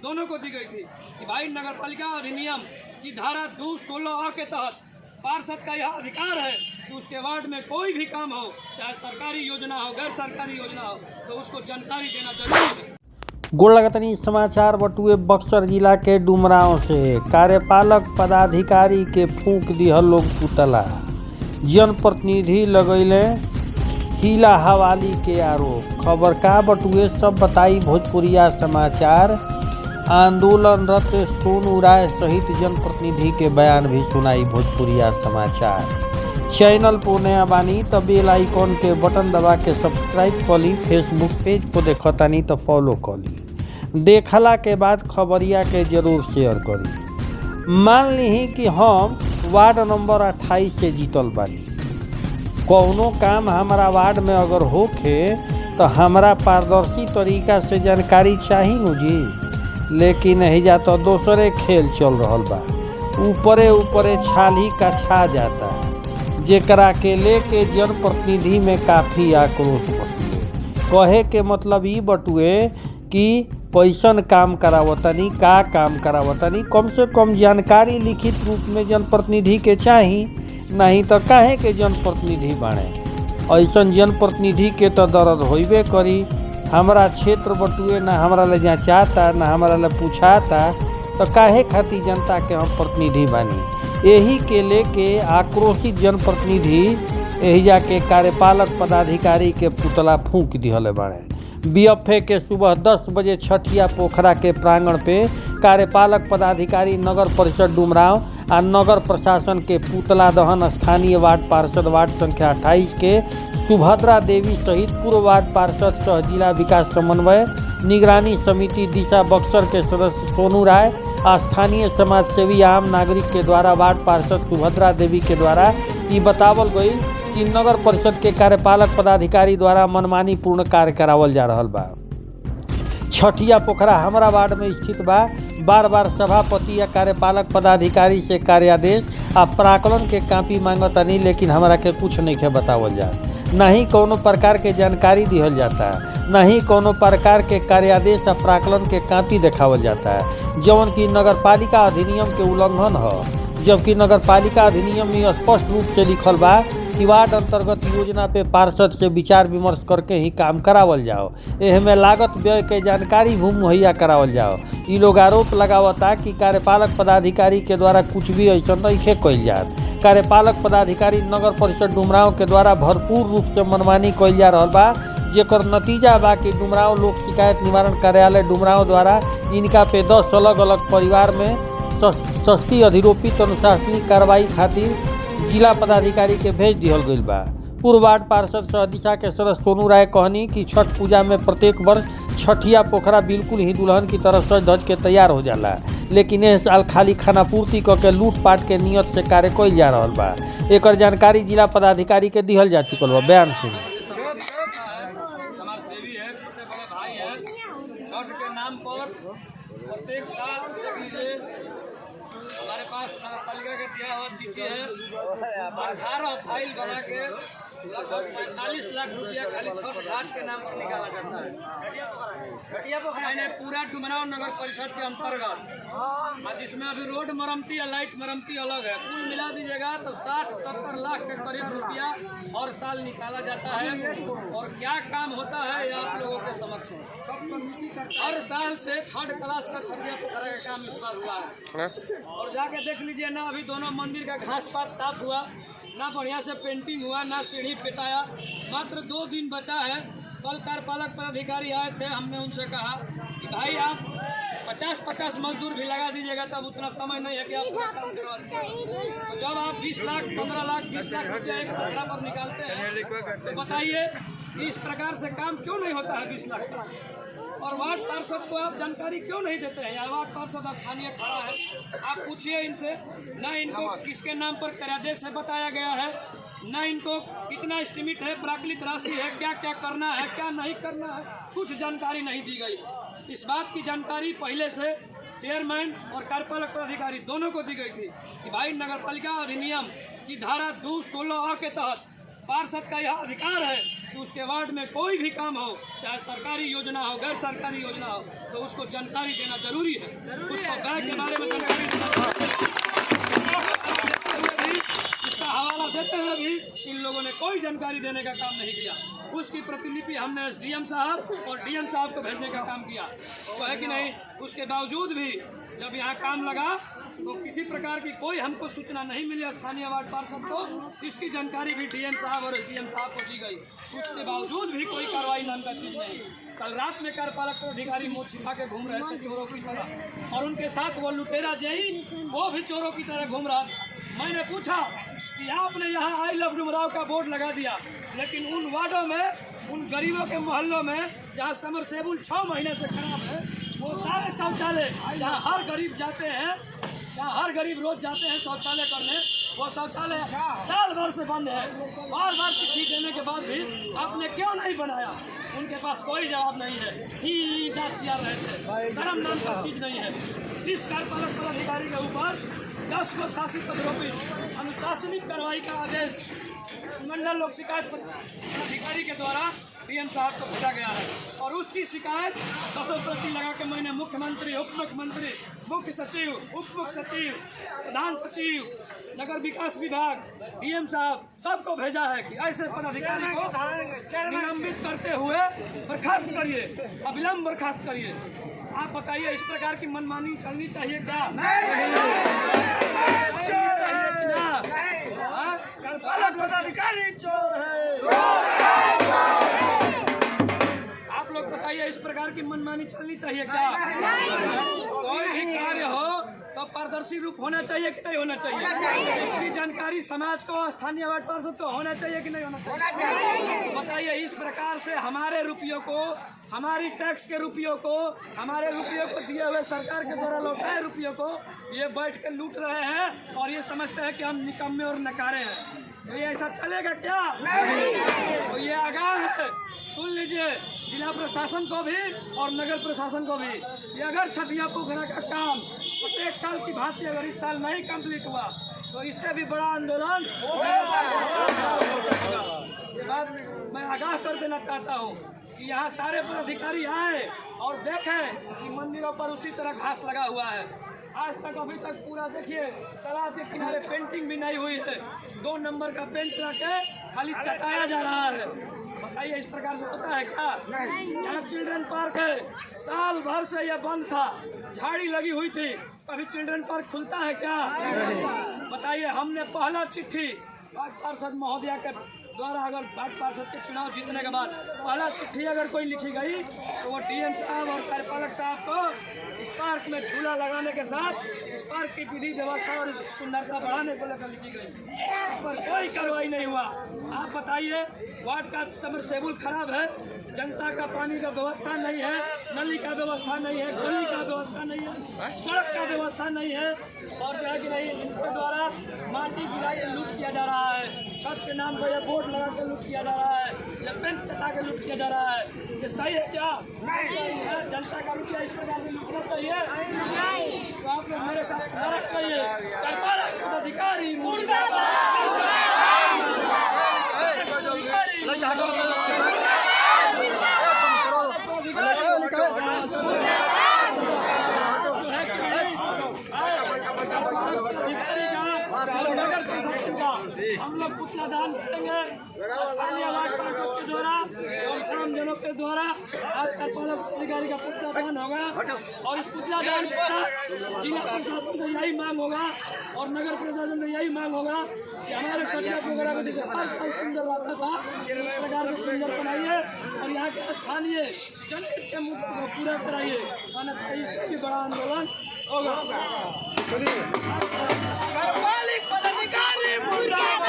दोनों को दी गई थी कि भाई नगर पालिका अधिनियम की धारा 216A के तहत पार्षद का यह अधिकार है कि उसके वार्ड में कोई भी काम हो, चाहे सरकारी योजना हो, गैर सरकारी योजना हो, तो उसको जानकारी देना जरूरी है। गोलगतनी समाचार बटुए बक्सर जिला के डुमरांव से कार्यपालक पदाधिकारी के फूंक दिहल लोग पुतला, जनप्रतिनिधि लगैले हीला हवाली के आरोप। खबर का बटुए सब बताई भोजपुरिया समाचार। आंदोलनरत सोनू राय सहित जनप्रतिनिधि के बयान भी सुनाई भोजपुरिया समाचार। चैनल पर नया बानी तो बेल आइकॉन के बटन दबा के सब्सक्राइब करी। फेसबुक पेज पर देखतानी तो फॉलो करी। देखला के बाद खबरिया के जरूर शेयर करी। मान ली कि हम वार्ड नंबर 28 से जीतल बानी, कौनो काम हमारा वार्ड में अगर होखे तो हमरा पारदर्शी तरीका से जानकारी चाही नु जी। लेकिन हिजा तो दूसरे खेल चल रहल बा, ऊपरे ऊपरे छाली का छा जाता है, जेकरा के लेके जनप्रतिनिधि में काफ़ी आक्रोश बटुए। कहे के मतलब ई बटुए कि पैसन काम करावतनी, का काम करावतनी, कम से कम जानकारी लिखित रूप में जनप्रतिनिधि के चाही। नहीं तो काहे के जनप्रतिनिधि बाणे, ऐसन जनप्रतिनिधि के तो दर्द होइबे करी। हमारा क्षेत्र बटुए ना हमरा ले जांचाता ना हमरा ले पूछाता, तो काहे खातिर जनता के हम प्रतिनिधि बानी। यही के लेके आक्रोशित जनप्रतिनिधि यही जाके कार्यपालक पदाधिकारी के पुतला फूंक दिहले बाड़े। बीएफए के सुबह 10 बजे छठिया पोखरा के प्रांगण पे कार्यपालक पदाधिकारी नगर परिषद डुमरांव और नगर प्रशासन के पुतला दहन स्थानीय वार्ड पार्षद वार्ड संख्या 28 के सुभद्रा देवी सहित पूर्व वार्ड पार्षद सह जिला विकास समन्वय निगरानी समिति दिशा बक्सर के सदस्य सोनू राय, स्थानीय समाज सेवी आम नागरिक के द्वारा वार्ड पार्षद सुभद्रा देवी के द्वारा ये बतावल गई कि नगर परिषद के कार्यपालक पदाधिकारी द्वारा मनमानी पूर्ण कार्य करावल जा रहल बा। छठिया पोखरा हमारा वार्ड में स्थित बा। बार बार सभापति या कार्यपालक पदाधिकारी से कार्यादेश आ प्राकलन के कापी मांगतनी, लेकिन हमरा के कुछ नहीं के बतावल जा, नहीं कोनो प्रकार के जानकारी दिहल जाता है, नहीं कोनो प्रकार के कार्यादेश आ प्राकलन के कापी देखावल जाता है, जवन की नगर पालिका अधिनियम के उल्लंघन है। जबकि नगर पालिका अधिनियम में स्पष्ट रूप से लिखल बा कि वार्ड अंतर्गत योजना पे पार्षद से विचार विमर्श करके ही काम करावल जाओ। एह में लागत व्यय के जानकारी भी मुहैया करावल जाओ। ये लोग आरोप लगावता कि कार्यपालक पदाधिकारी के द्वारा कुछ भी ऐसा नहीं कइल जात। कार्यपालक पदाधिकारी नगर परिषद डुमरांव के द्वारा भरपूर रूप से मनमानी कइल जा रहल बा, जेकर नतीजा बा कि डुमरांव लोक शिकायत निवारण कार्यालय डुमरांव द्वारा इनका पे 10 अलग अलग परिवार में सस्ती अधिरोपित अनुशासनिक कार्रवाई खातिर जिला पदाधिकारी के भेज दिहल गइल बा। पूर्व वार्ड पार्षद सह दिशा के सदस्य सोनू राय कहनी कि छठ पूजा में प्रत्येक वर्ष छठिया पोखरा बिल्कुल ही दुल्हन की तरह सज धज के तैयार हो जाला, लेकिन इस साल खाली खाना पूर्ति करके लूटपाट के नियत से कार्य कइल जा रहल बा। एकर जानकारी जिला पदाधिकारी के दिहल जा चुकल बा। बयान सुनी। प्रत्येक साल देख लीजिए हमारे पास नगर पालिका का दिया हुआ चिट्ठी है, 18 फाइल बना के लगभग 45 लाख रुपया खाली छठ घाट के नाम पर निकाला जाता है। मैंने पूरा डुमरांव नगर परिषद के अंतर्गत, जिसमें अभी रोड मरम्मती या लाइट मरम्मती अलग है, कुल मिला दीजिएगा तो 60-70 लाख के करीब रुपया और साल निकाला जाता है। और क्या काम होता है ये आप लोगों के समक्ष है। हर साल से 3rd क्लास का छठिया पोखरा का काम इस बार हुआ है। और जाके देख लीजिए ना, अभी दोनों मंदिर का घास पात साफ हुआ, ना बढ़िया से पेंटिंग हुआ, ना सीढ़ी पिटाया। मात्र 2 दिन बचा है। कल कार्यपालक पदाधिकारी आए थे, हमने उनसे कहा कि भाई आप 50-50 मजदूर भी लगा दीजिएगा, तब उतना समय नहीं है कि आप काम करवा दीजिए। तो जब आप 20 लाख 15 लाख 20 लाख रुपया एक पोखरा पर निकालते हैं, तो बताइए कि इस प्रकार से काम क्यों नहीं होता है 20 लाख का। और वार्ड पार्षद को आप जानकारी क्यों नहीं देते हैं। यहाँ वार्ड पार्षद स्थानीय खड़ा है, आप पूछिए इनसे, ना इनको किसके नाम पर कार्यादेश है बताया गया है, ना इनको कितना एस्टिमेट है, प्राकृतिक राशि है, क्या क्या करना है क्या नहीं करना है, कुछ जानकारी नहीं दी गई। इस बात की जानकारी पहले से चेयरमैन और कार्यपालक पदाधिकारी दोनों को दी गई थी कि भाई नगर पालिका अधिनियम की धारा 216A के तहत पार्षद का यह अधिकार है कि उसके वार्ड में कोई भी काम हो, चाहे सरकारी योजना हो, गैर सरकारी योजना हो, तो उसको जानकारी देना जरूरी है। उसको बैंक के बारे में जानकारी देना, इसका हवाला देते हुए भी इन लोगों ने कोई जानकारी देने का काम नहीं किया। उसकी प्रतिलिपि हमने एसडीएम साहब और डीएम साहब को भेजने का काम किया, वो है कि नहीं। उसके बावजूद भी जब यहाँ काम लगा तो किसी प्रकार की कोई हमको सूचना नहीं मिली स्थानीय वार्ड पार्षद को। इसकी जानकारी भी डीएम साहब और एसडीएम साहब को दी गई, उसके बावजूद भी कोई कार्रवाई नाम का चीज़ नहीं। कल रात में कार्यपालक अधिकारी मुँह छिपा के घूम रहे थे चोरों की तरह, और उनके साथ वो लुटेरा जेई वो भी चोरों की तरह घूम रहा था। मैंने पूछा कि आपने यहाँ आई लव डुमराव का बोर्ड लगा दिया, लेकिन उन वार्डों में, उन गरीबों के मोहल्लों में जहाँ समरसेबुल 6 महीने से खराब है, वो सारे शौचालय जहाँ हर गरीब जाते हैं, जहाँ हर गरीब रोज जाते हैं शौचालय करने, वो शौचालय साल भर से बंद है। बार बार चिट्ठी देने के बाद भी आपने क्यों नहीं बनाया? उनके पास कोई जवाब नहीं है। ही चिया रहे थे, शर्म नाम का चीज़ नहीं है। इस कार्यपालक पदाधिकारी के ऊपर 10 को शासित पदरोपित अनुशासनिक कार्रवाई का आदेश मंडल लोक शिकायत अधिकारी के द्वारा डीएम साहब को भेजा गया है, और उसकी शिकायत 10 प्रति लगा के मैंने मुख्यमंत्री, उप मुख्यमंत्री, मुख्य सचिव, उप मुख्य सचिव, प्रधान सचिव, नगर विकास विभाग, डीएम साहब सबको भेजा है कि ऐसे पदाधिकारी को निलंबित करते हुए बर्खास्त करिए, अविलंब बर्खास्त करिए। आप बताइए, इस प्रकार की मनमानी चलनी चाहिए क्या? कार्यपालक पदाधिकारी चोर है। आप लोग बताइए, इस प्रकार की मनमानी चलनी चाहिए क्या? कोई भी कार्य हो तो पारदर्शी रूप होना चाहिए कि नहीं होना चाहिए? इसकी जानकारी समाज को, स्थानीय वार्ड पार्षद को होना चाहिए कि नहीं होना चाहिए? बताइए, इस प्रकार से हमारे रुपयों को, हमारी टैक्स के रुपयों को, हमारे रुपयों को दिए हुए सरकार के द्वारा लौटाए रुपयों को ये बैठ के लूट रहे हैं, और ये समझते हैं कि हम निकम्मे और नकारे हैं। तो ये ऐसा चलेगा क्या? नहीं। तो ये आगाह है, सुन लीजिए, जिला प्रशासन को भी और नगर प्रशासन को भी। ये अगर छठिया पोखरा का काम प्रत्येक साल की भांति अगर इस साल नहीं कंप्लीट हुआ तो इससे भी बड़ा आंदोलन ये बात मैं आगाह कर देना चाहता हूँ कि यहाँ सारे पदाधिकारी आए और देखें कि मंदिरों पर उसी तरह घास लगा हुआ है। आज तक अभी तक पूरा देखिए, तालाब के किनारे पेंटिंग भी नहीं हुई है, 2 नंबर का पेंट करके खाली चटाया जा रहा है। बताइए, इस प्रकार से होता है क्या? यहाँ चिल्ड्रन पार्क है, साल भर से यह बंद था, झाड़ी लगी हुई थी, कभी चिल्ड्रन पार्क खुलता है क्या? बताइए, हमने पहला चिट्ठी वार्ड पार्षद महोदया के द्वारा, अगर वार्ड पार्षद के चुनाव जीतने के बाद पहला चिट्ठी अगर कोई लिखी गई तो वो डीएम साहब और कार्यपालक साहब को इस पार्क में झूला लगाने के साथ इस पार्क की विधि व्यवस्था और इसकी सुंदरता बढ़ाने को लेकर लिखी गई। इस पर कोई कार्रवाई नहीं हुआ। आप बताइए, वार्ड का समरसेबुल खराब है, जनता का पानी का व्यवस्था नहीं है, नली का व्यवस्था नहीं है, गली का व्यवस्था नहीं है, सड़क का व्यवस्था नहीं है, और जो है कि नहीं, इनके द्वारा माटी गिरा के लूट किया जा रहा है, छत के नाम पर यह बोर्ड लगा के लूट किया जा रहा है, यह पेंट चटा के लूट किया जा रहा है। ये सही है क्या? नहीं। जनता का रुपया इस प्रकार से लूटना चाहिए? तो आप लोग मेरे साथ नारा करिए, कार्यपालक पदाधिकारी मुर्दाबाद। हम लोग पुतला दान करेंगे स्थानीय वार्ड पार्षद के द्वारा और आम जनों के द्वारा। आज कार्यपालक अधिकारी का पुतला दान होगा, और इस पुतला दान के साथ जिला प्रशासन से यही मांग होगा और नगर प्रशासन से यही मांग होगा कि हमारे छठिया पोखरा को जैसे हर साल सुंदर रहता था, इस प्रकार से सुंदर बनाइए और यहाँ के स्थानीय जनहित के मुद्दों को पूरा कराइए, अन्यथा इससे भी बड़ा आंदोलन होगा। कार्यपालक पदाधिकारी मुर्दाबाद।